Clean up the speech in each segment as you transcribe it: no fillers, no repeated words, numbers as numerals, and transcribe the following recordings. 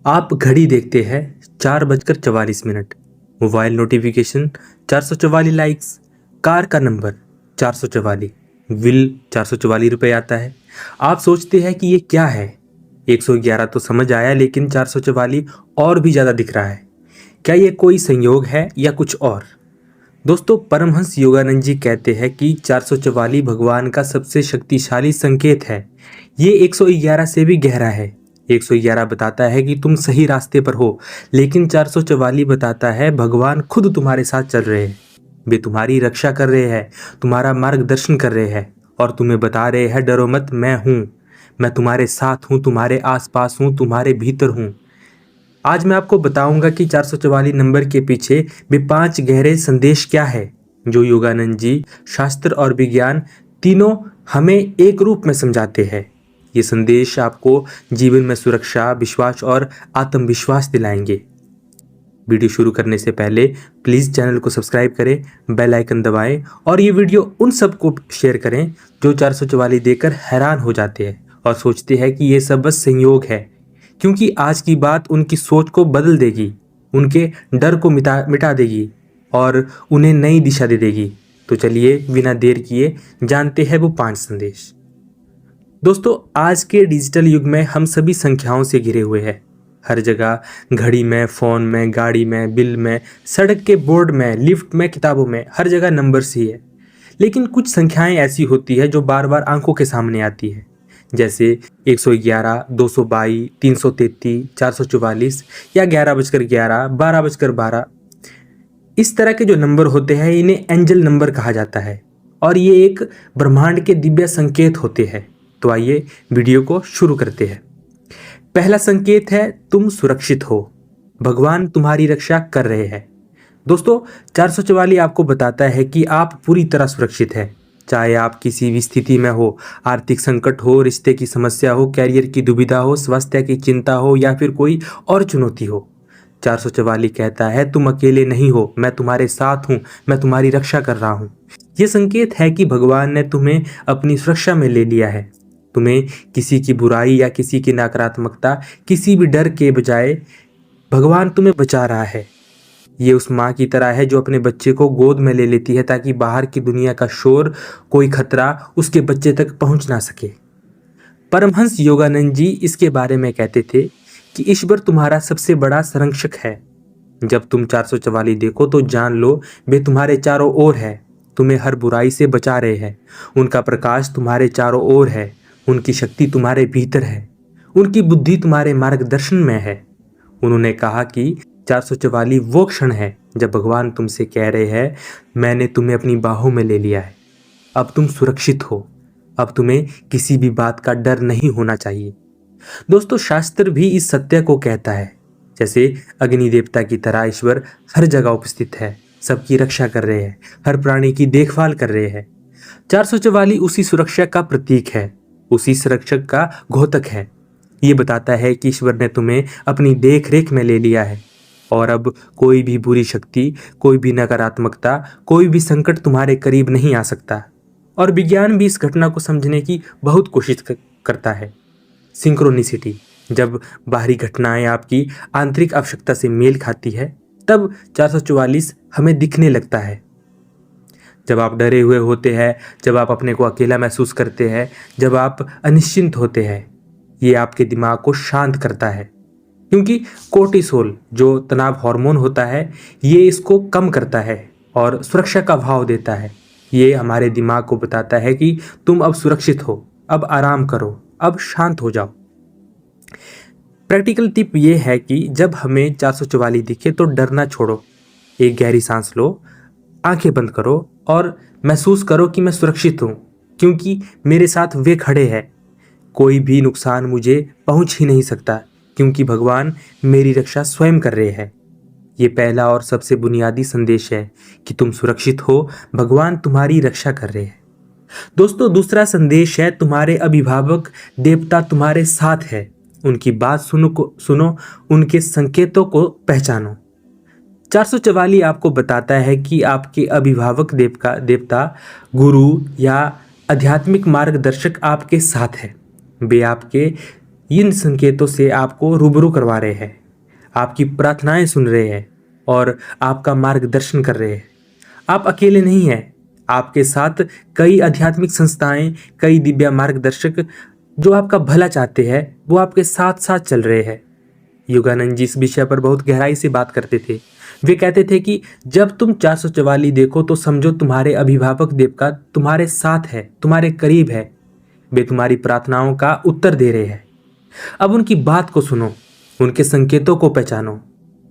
आप घड़ी देखते हैं 4:44, मोबाइल नोटिफिकेशन 444 लाइक्स, कार का नंबर 444, बिल 444 रुपये आता है। आप सोचते हैं कि ये क्या है। 111 तो समझ आया, लेकिन 444 और भी ज़्यादा दिख रहा है। क्या ये कोई संयोग है या कुछ और? दोस्तों, परमहंस योगानंद जी कहते हैं कि 444 भगवान का सबसे शक्तिशाली संकेत है। ये 111 से भी गहरा है। 111 बताता है कि तुम सही रास्ते पर हो, लेकिन 444 बताता है भगवान खुद तुम्हारे साथ चल रहे हैं। वे तुम्हारी रक्षा कर रहे हैं, तुम्हारा मार्गदर्शन कर रहे हैं और तुम्हें बता रहे हैं, डरो मत, मैं हूँ। मैं तुम्हारे साथ हूँ, तुम्हारे आसपास हूँ, तुम्हारे भीतर हूँ। आज मैं आपको बताऊंगा कि 444 नंबर के पीछे वे 5 गहरे संदेश क्या है, जो योगानंद जी, शास्त्र और विज्ञान तीनों हमें एक रूप में समझाते हैं। ये संदेश आपको जीवन में सुरक्षा, विश्वास और आत्मविश्वास दिलाएंगे। वीडियो शुरू करने से पहले प्लीज़ चैनल को सब्सक्राइब करें, बेल आइकन दबाएं और ये वीडियो उन सबको शेयर करें जो 444 देकर हैरान हो जाते हैं और सोचते हैं कि ये सब बस संयोग है, क्योंकि आज की बात उनकी सोच को बदल देगी, उनके डर को मिटा देगी और उन्हें नई दिशा दे देगी। तो चलिए बिना देर किए जानते हैं वो 5 संदेश। दोस्तों, आज के डिजिटल युग में हम सभी संख्याओं से घिरे हुए हैं। हर जगह, घड़ी में, फ़ोन में, गाड़ी में, बिल में, सड़क के बोर्ड में, लिफ्ट में, किताबों में, हर जगह नंबर्स ही है। लेकिन कुछ संख्याएं ऐसी होती है जो बार बार आंखों के सामने आती है, जैसे 111, 222, 333, 444 या 11:11, 12:12। इस तरह के जो नंबर होते हैं इन्हें एंजल नंबर कहा जाता है और ये एक ब्रह्मांड के दिव्य संकेत होते हैं। तो आइए वीडियो को शुरू करते हैं। पहला संकेत है, तुम सुरक्षित हो। भगवान तुम्हारी रक्षा कर रहे हैं। दोस्तों, 444 आपको बताता है कि आप पूरी तरह सुरक्षित हैं। चाहे आप किसी भी स्थिति में हो, आर्थिक संकट हो, रिश्ते की समस्या हो, कैरियर की दुविधा हो, स्वास्थ्य की चिंता हो या फिर कोई और चुनौती हो, 444 कहता है तुम अकेले नहीं हो, मैं तुम्हारे साथ हूँ, मैं तुम्हारी रक्षा कर रहा हूँ। ये संकेत है कि भगवान ने तुम्हें अपनी सुरक्षा में ले लिया है। तुम्हें किसी की बुराई या किसी की नकारात्मकता, किसी भी डर के बजाय भगवान तुम्हें बचा रहा है। ये उस माँ की तरह है जो अपने बच्चे को गोद में ले लेती है ताकि बाहर की दुनिया का शोर, कोई खतरा उसके बच्चे तक पहुंच ना सके। परमहंस योगानंद जी इसके बारे में कहते थे कि ईश्वर तुम्हारा सबसे बड़ा संरक्षक है। जब तुम 444 देखो तो जान लो वे तुम्हारे चारों ओर है, तुम्हें हर बुराई से बचा रहे हैं। उनका प्रकाश तुम्हारे चारों ओर है, उनकी शक्ति तुम्हारे भीतर है, उनकी बुद्धि तुम्हारे मार्गदर्शन में है। उन्होंने कहा कि 444 वो क्षण है जब भगवान तुमसे कह रहे हैं, मैंने तुम्हें अपनी बाहों में ले लिया है, अब तुम सुरक्षित हो, अब तुम्हें किसी भी बात का डर नहीं होना चाहिए। दोस्तों, शास्त्र भी इस सत्य को कहता है। जैसे अग्नि देवता की तरह ईश्वर हर जगह उपस्थित है, सबकी रक्षा कर रहे हैं, हर प्राणी की देखभाल कर रहे हैं। 444 उसी सुरक्षा का प्रतीक है, उसी संरक्षक का घोतक है। ये बताता है कि ईश्वर ने तुम्हें अपनी देख रेख में ले लिया है और अब कोई भी बुरी शक्ति, कोई भी नकारात्मकता, कोई भी संकट तुम्हारे करीब नहीं आ सकता। और विज्ञान भी इस घटना को समझने की बहुत कोशिश करता है। सिंक्रोनिसिटी, जब बाहरी घटनाएं आपकी आंतरिक आवश्यकता से मेल खाती है, तब 444 हमें दिखने लगता है। जब आप डरे हुए होते हैं, जब आप अपने को अकेला महसूस करते हैं, जब आप अनिश्चिंत होते हैं, ये आपके दिमाग को शांत करता है, क्योंकि कोर्टिसोल जो तनाव हार्मोन होता है, ये इसको कम करता है और सुरक्षा का भाव देता है। ये हमारे दिमाग को बताता है कि तुम अब सुरक्षित हो, अब आराम करो, अब शांत हो जाओ। प्रैक्टिकल टिप ये है कि जब हमें 444 दिखे तो डरना छोड़ो, एक गहरी सांस लो, आंखें बंद करो और महसूस करो कि मैं सुरक्षित हूँ, क्योंकि मेरे साथ वे खड़े हैं। कोई भी नुकसान मुझे पहुंच ही नहीं सकता, क्योंकि भगवान मेरी रक्षा स्वयं कर रहे हैं। ये पहला और सबसे बुनियादी संदेश है कि तुम सुरक्षित हो, भगवान तुम्हारी रक्षा कर रहे हैं। दोस्तों, दूसरा संदेश है, तुम्हारे अभिभावक देवता तुम्हारे साथ है। उनकी बात सुनो, उनके संकेतों को पहचानो। 444 आपको बताता है कि आपके अभिभावक देवता, गुरु या आध्यात्मिक मार्गदर्शक आपके साथ है। वे आपके इन संकेतों से आपको रूबरू करवा रहे हैं, आपकी प्रार्थनाएं सुन रहे हैं और आपका मार्गदर्शन कर रहे हैं। आप अकेले नहीं हैं, आपके साथ कई आध्यात्मिक संस्थाएं, कई दिव्य मार्गदर्शक जो आपका भला चाहते हैं वो आपके साथ साथ चल रहे हैं। योगानंद जी इस विषय पर बहुत गहराई से बात करते थे। वे कहते थे कि जब तुम 444 देखो तो समझो तुम्हारे अभिभावक देवता तुम्हारे साथ है, तुम्हारे करीब है। वे तुम्हारी प्रार्थनाओं का उत्तर दे रहे हैं। अब उनकी बात को सुनो, उनके संकेतों को पहचानो।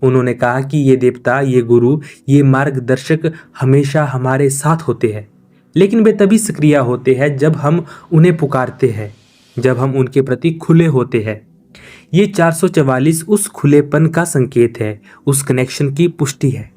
उन्होंने कहा कि ये देवता, ये गुरु, ये मार्गदर्शक हमेशा हमारे साथ होते हैं, लेकिन वे तभी सक्रिय होते हैं जब हम उन्हें पुकारते हैं, जब हम उनके प्रति खुले होते हैं। ये 444 उस खुलेपन का संकेत है, उस कनेक्शन की पुष्टि है।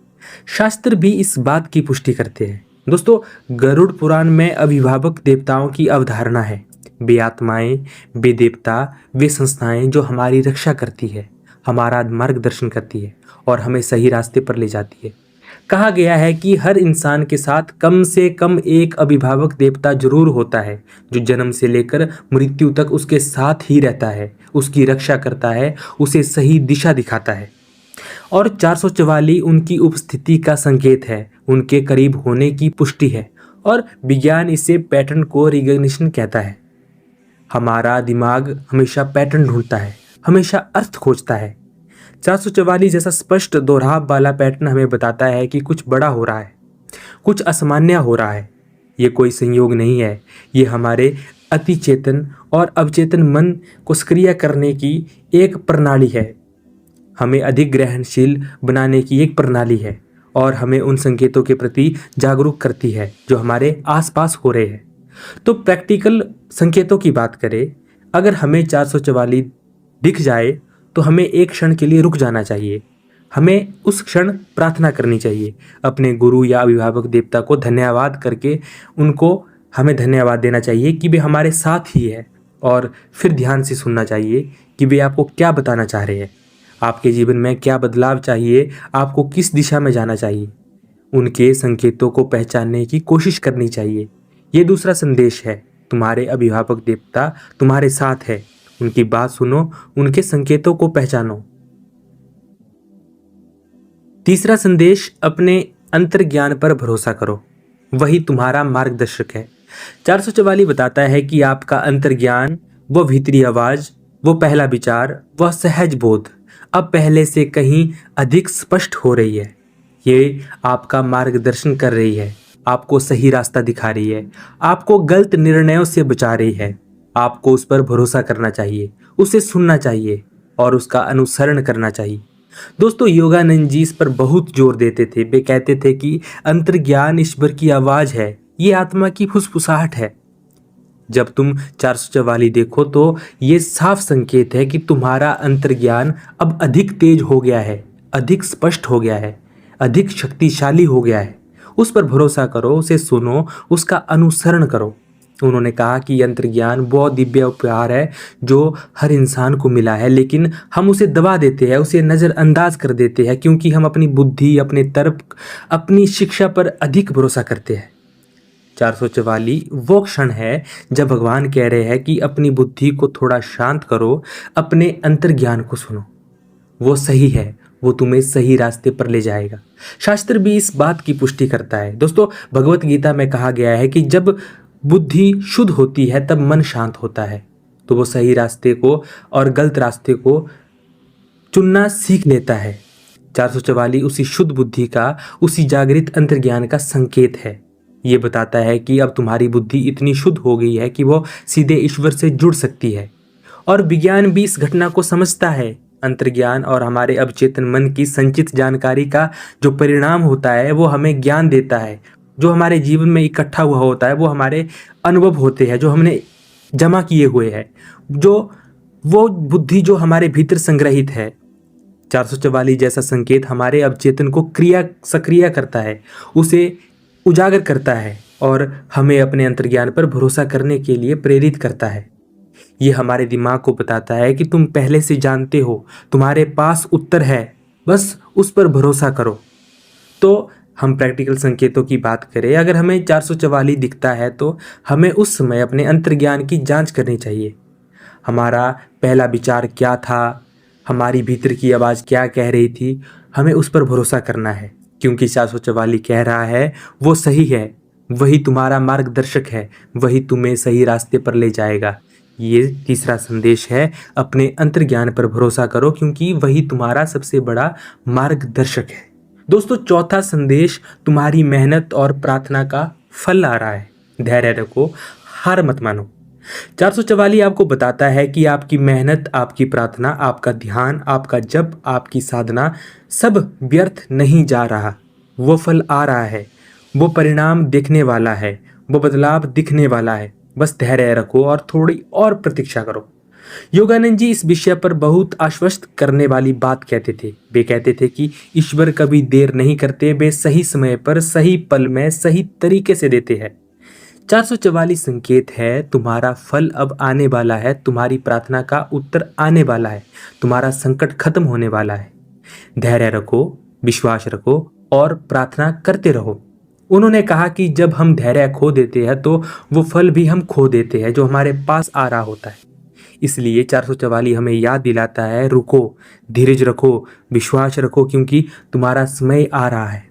शास्त्र भी इस बात की पुष्टि करते हैं। दोस्तों, गरुड़ पुराण में अभिभावक देवताओं की अवधारणा है। वे आत्माएं, वे देवता, वे संस्थाएं जो हमारी रक्षा करती है, हमारा मार्गदर्शन करती है और हमें सही रास्ते पर ले जाती है। कहा गया है कि हर इंसान के साथ कम से कम एक अभिभावक देवता जरूर होता है, जो जन्म से लेकर मृत्यु तक उसके साथ ही रहता है, उसकी रक्षा करता है, उसे सही दिशा दिखाता है। और 444 उनकी उपस्थिति का संकेत है, उनके करीब होने की पुष्टि है। और विज्ञान इसे पैटर्न को रिकॉग्निशन कहता है। हमारा दिमाग हमेशा पैटर्न ढूंढता है, हमेशा अर्थ खोजता है। 444 जैसा स्पष्ट दोहराव वाला पैटर्न हमें बताता है कि कुछ बड़ा हो रहा है, कुछ असामान्य हो रहा है। ये कोई संयोग नहीं है, ये हमारे अति चेतन और अवचेतन मन को सक्रिय करने की एक प्रणाली है, हमें अधिक ग्रहणशील बनाने की एक प्रणाली है और हमें उन संकेतों के प्रति जागरूक करती है जो हमारे आसपास हो रहे हैं। तो प्रैक्टिकल संकेतों की बात करें, अगर हमें 444 दिख जाए तो हमें एक क्षण के लिए रुक जाना चाहिए। हमें उस क्षण प्रार्थना करनी चाहिए, अपने गुरु या अभिभावक देवता को धन्यवाद करके उनको हमें धन्यवाद देना चाहिए कि वे हमारे साथ ही है। और फिर ध्यान से सुनना चाहिए कि वे आपको क्या बताना चाह रहे हैं, आपके जीवन में क्या बदलाव चाहिए, आपको किस दिशा में जाना चाहिए। उनके संकेतों को पहचानने की कोशिश करनी चाहिए। ये दूसरा संदेश है, तुम्हारे अभिभावक देवता तुम्हारे साथ है। उनकी बात सुनो, उनके संकेतों को पहचानो। तीसरा संदेश, अपने अंतर्ज्ञान पर भरोसा करो, वही तुम्हारा मार्गदर्शक है। 444 बताता है कि आपका अंतर्ज्ञान, वो भीतरी आवाज, वो पहला विचार, वह सहज बोध अब पहले से कहीं अधिक स्पष्ट हो रही है। ये आपका मार्गदर्शन कर रही है, आपको सही रास्ता दिखा रही है, आपको गलत निर्णयों से बचा रही है। आपको उस पर भरोसा करना चाहिए, उसे सुनना चाहिए और उसका अनुसरण करना चाहिए। दोस्तों, योगानंद जी इस पर बहुत जोर देते थे। वे कहते थे कि अंतर्ज्ञान ईश्वर की आवाज है, ये आत्मा की फुसफुसाहट है। जब तुम 444 देखो तो ये साफ संकेत है कि तुम्हारा अंतर्ज्ञान अब अधिक तेज हो गया है, अधिक स्पष्ट हो गया है, अधिक शक्तिशाली हो गया है। उस पर भरोसा करो, उसे सुनो, उसका अनुसरण करो। उन्होंने कहा कि अंतर्ज्ञान बहुत दिव्य उपहार है जो हर इंसान को मिला है, लेकिन हम उसे दबा देते हैं, उसे नज़रअंदाज कर देते हैं, क्योंकि हम अपनी बुद्धि, अपने तर्क, अपनी शिक्षा पर अधिक भरोसा करते हैं। 444 वो क्षण है जब भगवान कह रहे हैं कि अपनी बुद्धि को थोड़ा शांत करो, अपने अंतर्ज्ञान को सुनो। वो सही है, वो तुम्हें सही रास्ते पर ले जाएगा। शास्त्र भी इस बात की पुष्टि करता है। दोस्तों, भगवत गीता में कहा गया है कि जब बुद्धि शुद्ध होती है तब मन शांत होता है, तो वो सही रास्ते को और गलत रास्ते को चुनना सीख लेता है। 444 उसी शुद्ध बुद्धि का, उसी जागृत अंतर्ज्ञान का संकेत है। ये बताता है कि अब तुम्हारी बुद्धि इतनी शुद्ध हो गई है कि वो सीधे ईश्वर से जुड़ सकती है। और विज्ञान भी इस घटना को समझता है। अंतर्ज्ञान और हमारे अवचेतन मन की संचित जानकारी का जो परिणाम होता है वो हमें ज्ञान देता है। जो हमारे जीवन में इकट्ठा हुआ होता है वो हमारे अनुभव होते हैं जो हमने जमा किए हुए हैं, जो वो बुद्धि जो हमारे भीतर संग्रहित है। 444 जैसा संकेत हमारे अवचेतन को सक्रिय करता है, उसे उजागर करता है और हमें अपने अंतर्ज्ञान पर भरोसा करने के लिए प्रेरित करता है। ये हमारे दिमाग को बताता है कि तुम पहले से जानते हो, तुम्हारे पास उत्तर है, बस उस पर भरोसा करो। तो हम प्रैक्टिकल संकेतों की बात करें, अगर हमें 444 दिखता है तो हमें उस समय अपने अंतर्ज्ञान की जांच करनी चाहिए। हमारा पहला विचार क्या था, हमारी भीतर की आवाज़ क्या कह रही थी, हमें उस पर भरोसा करना है, क्योंकि 444 कह रहा है वो सही है, वही तुम्हारा मार्गदर्शक है, वही तुम्हें सही रास्ते पर ले जाएगा। ये तीसरा संदेश है, अपने अंतर्ज्ञान पर भरोसा करो, क्योंकि वही तुम्हारा सबसे बड़ा मार्गदर्शक है। दोस्तों, चौथा संदेश तुम्हारी मेहनत और प्रार्थना का फल आ रहा है। धैर्य रखो, हार मत मानो। 444 आपको बताता है कि आपकी मेहनत, आपकी प्रार्थना, आपका ध्यान, आपका जप, आपकी साधना सब व्यर्थ नहीं जा रहा। वो फल आ रहा है, वो परिणाम दिखने वाला है, वो बदलाव दिखने वाला है। बस धैर्य रखो और थोड़ी और प्रतीक्षा करो। योगानंद जी इस विषय पर बहुत आश्वस्त करने वाली बात कहते थे। वे कहते थे कि ईश्वर कभी देर नहीं करते, वे सही समय पर, सही पल में, सही तरीके से देते हैं। 444 संकेत है, तुम्हारा फल अब आने वाला है, तुम्हारी प्रार्थना का उत्तर आने वाला है, तुम्हारा संकट खत्म होने वाला है। धैर्य रखो, विश्वास रखो और प्रार्थना करते रहो। उन्होंने कहा कि जब हम धैर्य खो देते हैं तो वो फल भी हम खो देते हैं जो हमारे पास आ रहा होता है। इसलिए 444 हमें याद दिलाता है, रुको, धीरज रखो, विश्वास रखो, क्योंकि तुम्हारा समय आ रहा है।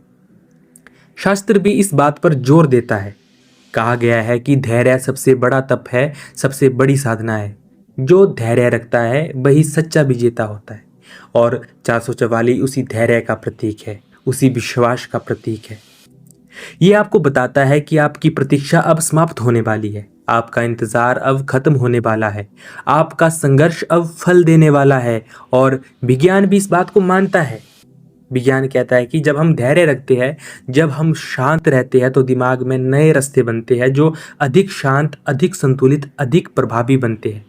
शास्त्र भी इस बात पर जोर देता है। कहा गया है कि धैर्य सबसे बड़ा तप है, सबसे बड़ी साधना है। जो धैर्य रखता है वही सच्चा विजेता होता है। और 444 उसी धैर्य का प्रतीक है, उसी विश्वास का प्रतीक है। ये आपको बताता है कि आपकी प्रतीक्षा अब समाप्त होने वाली है, आपका इंतजार अब खत्म होने वाला है, आपका संघर्ष अब फल देने वाला है। और विज्ञान भी इस बात को मानता है। विज्ञान कहता है कि जब हम धैर्य रखते हैं, जब हम शांत रहते हैं, तो दिमाग में नए रास्ते बनते हैं जो अधिक शांत, अधिक संतुलित, अधिक प्रभावी बनते हैं।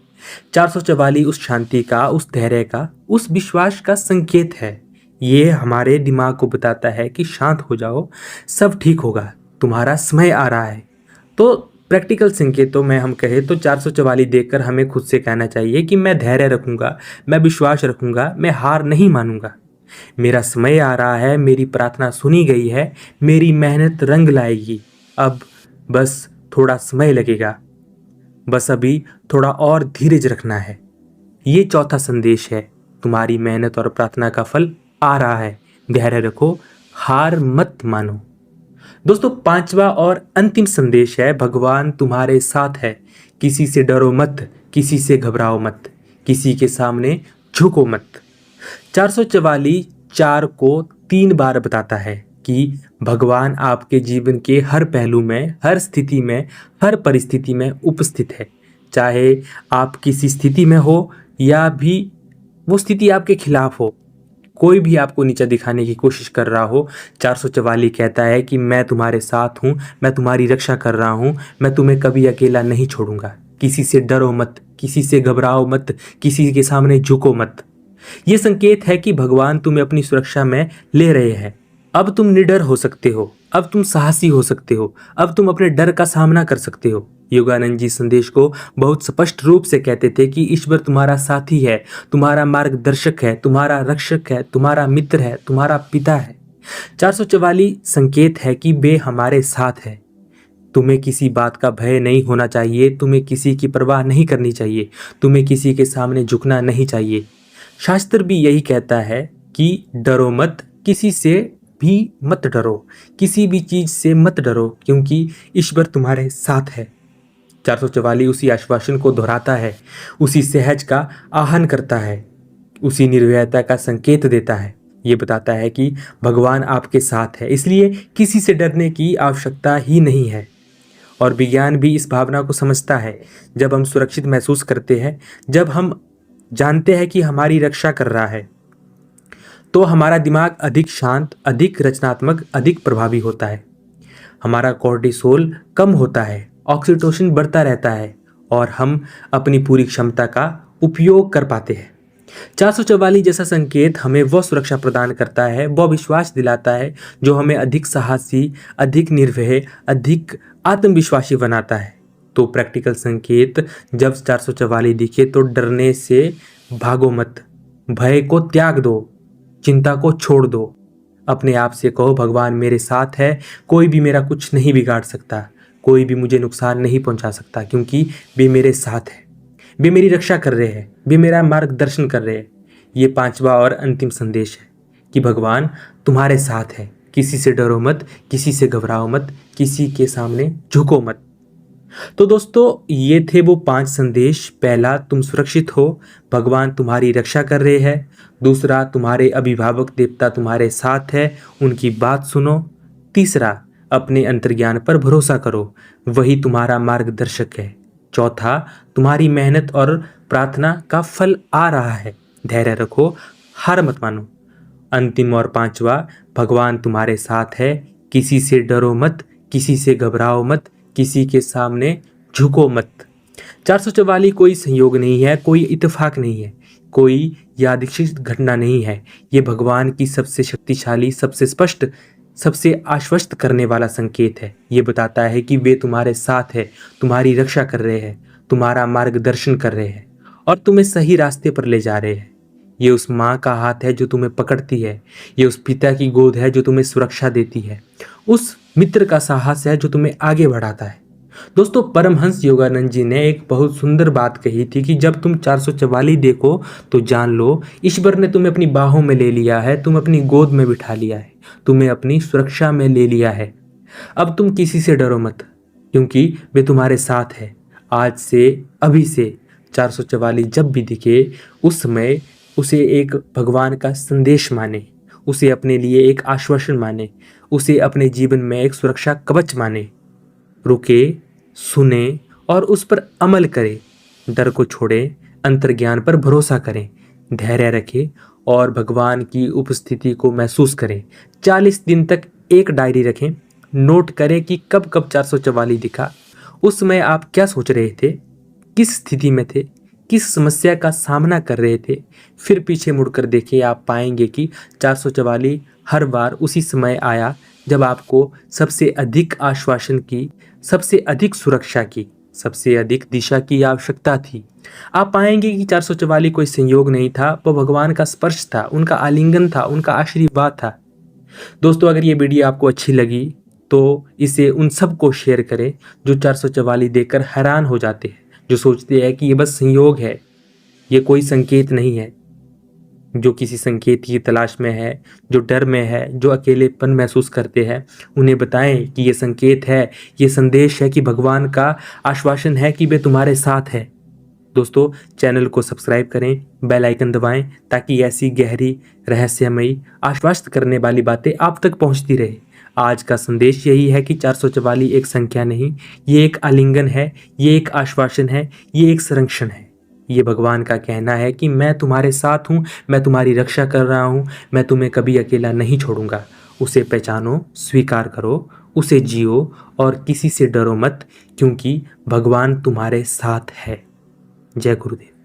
444 उस शांति का, उस धैर्य का, उस विश्वास का संकेत है। ये हमारे दिमाग को बताता है कि शांत हो जाओ, सब ठीक होगा, तुम्हारा समय आ रहा है। तो प्रैक्टिकल संकेतों में हम कहें तो 444 देखकर हमें खुद से कहना चाहिए कि मैं धैर्य रखूंगा, मैं विश्वास रखूंगा, मैं हार नहीं मानूंगा। मेरा समय आ रहा है, मेरी प्रार्थना सुनी गई है, मेरी मेहनत रंग लाएगी। अब बस थोड़ा समय लगेगा, बस अभी थोड़ा और धीरज रखना है। ये चौथा संदेश है, तुम्हारी मेहनत और प्रार्थना का फल आ रहा है। धैर्य रखो, हार मत मानो। दोस्तों, पांचवा और अंतिम संदेश है, भगवान तुम्हारे साथ है, किसी से डरो मत, किसी से घबराओ मत, किसी के सामने झुको मत। 444 4 को 3 बार बताता है कि भगवान आपके जीवन के हर पहलू में, हर स्थिति में, हर परिस्थिति में उपस्थित है। चाहे आप किसी स्थिति में हो या भी वो स्थिति आपके खिलाफ हो, कोई भी आपको नीचा दिखाने की कोशिश कर रहा हो, 444 कहता है कि मैं तुम्हारे साथ हूँ, मैं तुम्हारी रक्षा कर रहा हूँ, मैं तुम्हें कभी अकेला नहीं छोड़ूंगा। किसी से डरो मत, किसी से घबराओ मत, किसी के सामने झुको मत। ये संकेत है कि भगवान तुम्हें अपनी सुरक्षा में ले रहे हैं। अब तुम निडर हो सकते हो, अब तुम साहसी हो सकते हो, अब तुम अपने डर का सामना कर सकते हो। योगानंद जी संदेश को बहुत स्पष्ट रूप से कहते थे कि ईश्वर तुम्हारा साथी है, तुम्हारा मार्गदर्शक है, तुम्हारा रक्षक है, तुम्हारा मित्र है, तुम्हारा पिता है। 444 संकेत है कि वे हमारे साथ है। तुम्हें किसी बात का भय नहीं होना चाहिए, तुम्हें किसी की परवाह नहीं करनी चाहिए, तुम्हें किसी के सामने झुकना नहीं चाहिए। शास्त्र भी यही कहता है कि डरो मत, किसी से भी मत डरो, किसी भी चीज से मत डरो, क्योंकि ईश्वर तुम्हारे साथ है। 444 उसी आश्वासन को दोहराता है, उसी सहज का आह्वान करता है, उसी निर्भयता का संकेत देता है। ये बताता है कि भगवान आपके साथ है, इसलिए किसी से डरने की आवश्यकता ही नहीं है। और विज्ञान भी इस भावना को समझता है। जब हम सुरक्षित महसूस करते हैं, जब हम जानते हैं कि हमारी रक्षा कर रहा है, तो हमारा दिमाग अधिक शांत, अधिक रचनात्मक, अधिक प्रभावी होता है। हमारा कोर्टिसोल कम होता है, ऑक्सीटोसिन बढ़ता रहता है और हम अपनी पूरी क्षमता का उपयोग कर पाते हैं। 444 जैसा संकेत हमें वह सुरक्षा प्रदान करता है, वह विश्वास दिलाता है जो हमें अधिक साहसी, अधिक निर्भय, अधिक आत्मविश्वासी बनाता है। तो प्रैक्टिकल संकेत, जब 444 दिखे तो डरने से भागो मत, भय को त्याग दो, चिंता को छोड़ दो। अपने आप से कहो, भगवान मेरे साथ है, कोई भी मेरा कुछ नहीं बिगाड़ सकता, कोई भी मुझे नुकसान नहीं पहुंचा सकता, क्योंकि वे मेरे साथ है। वे मेरी रक्षा कर रहे हैं, वे मेरा मार्गदर्शन कर रहे हैं। ये पांचवा और अंतिम संदेश है कि भगवान तुम्हारे साथ है। किसी से डरो मत, किसी से घबराओ मत, किसी के सामने झुको मत। तो दोस्तों ये थे वो 5 संदेश। पहला, तुम सुरक्षित हो, भगवान तुम्हारी रक्षा कर रहे हैं। दूसरा, तुम्हारे अभिभावक देवता तुम्हारे साथ है, उनकी बात सुनो। तीसरा, अपने अंतर्ज्ञान पर भरोसा करो, वही तुम्हारा मार्गदर्शक है। चौथा, तुम्हारी मेहनत और प्रार्थना का फल आ रहा है, धैर्य रखो, हार मत मानो। अंतिम और पांचवा, भगवान तुम्हारे साथ है, किसी से डरो मत, किसी से घबराओ मत, किसी के सामने झुको मत। 444 कोई संयोग नहीं है, कोई इत्तेफाक नहीं है, कोई यादृच्छिक घटना नहीं है। ये भगवान की सबसे शक्तिशाली, सबसे स्पष्ट, सबसे आश्वस्त करने वाला संकेत है। ये बताता है कि वे तुम्हारे साथ है, तुम्हारी रक्षा कर रहे हैं, तुम्हारा मार्गदर्शन कर रहे हैं और तुम्हें सही रास्ते पर ले जा रहे हैं। ये उस माँ का हाथ है जो तुम्हें पकड़ती है, ये उस पिता की गोद है जो तुम्हें सुरक्षा देती है, उस मित्र का साहस है जो तुम्हें आगे बढ़ाता है। दोस्तों, परमहंस योगानंद जी ने एक बहुत सुंदर बात कही थी कि जब तुम 444 देखो तो जान लो ईश्वर ने तुम्हें अपनी बाहों में ले लिया है, तुम अपनी गोद में बिठा लिया है, तुम्हें अपनी सुरक्षा में ले लिया है। अब तुम किसी से डरो मत, क्योंकि वे तुम्हारे साथ है। आज से, अभी से 444 जब भी दिखे उस समय उसे एक भगवान का संदेश माने, उसे अपने लिए एक आश्वासन माने, उसे अपने जीवन में एक सुरक्षा कवच माने। रुके, सुने और उस पर अमल करें। डर को छोड़ें, अंतर्ज्ञान पर भरोसा करें, धैर्य रखें और भगवान की उपस्थिति को महसूस करें। 40 दिन तक एक डायरी रखें, नोट करें कि कब कब 444 दिखा, उस समय आप क्या सोच रहे थे, किस स्थिति में थे, किस समस्या का सामना कर रहे थे। फिर पीछे मुड़कर देखिए, आप पाएंगे कि 444 हर बार उसी समय आया जब आपको सबसे अधिक आश्वासन की, सबसे अधिक सुरक्षा की, सबसे अधिक दिशा की आवश्यकता थी। आप पाएंगे कि 444 कोई संयोग नहीं था, वह भगवान का स्पर्श था, उनका आलिंगन था, उनका आशीर्वाद था। दोस्तों, अगर ये वीडियो आपको अच्छी लगी तो इसे उन सबको शेयर करें जो 444 देखकर हैरान हो जाते हैं, जो सोचते हैं कि ये बस संयोग है, ये कोई संकेत नहीं है। जो किसी संकेत की तलाश में है, जो डर में है, जो अकेलेपन महसूस करते हैं, उन्हें बताएं कि ये संकेत है, ये संदेश है कि भगवान का आश्वासन है कि वे तुम्हारे साथ है। दोस्तों, चैनल को सब्सक्राइब करें, बेल आइकन दबाएं ताकि ऐसी गहरी, रहस्यमयी, आश्वस्त करने वाली बातें आप तक पहुंचती रहे। आज का संदेश यही है कि 444 एक संख्या नहीं, ये एक आलिंगन है, ये एक आश्वासन है, ये एक संरक्षण है। ये भगवान का कहना है कि मैं तुम्हारे साथ हूँ, मैं तुम्हारी रक्षा कर रहा हूँ, मैं तुम्हें कभी अकेला नहीं छोड़ूंगा। उसे पहचानो, स्वीकार करो, उसे जियो और किसी से डरो मत, क्योंकि भगवान तुम्हारे साथ है। जय गुरुदेव।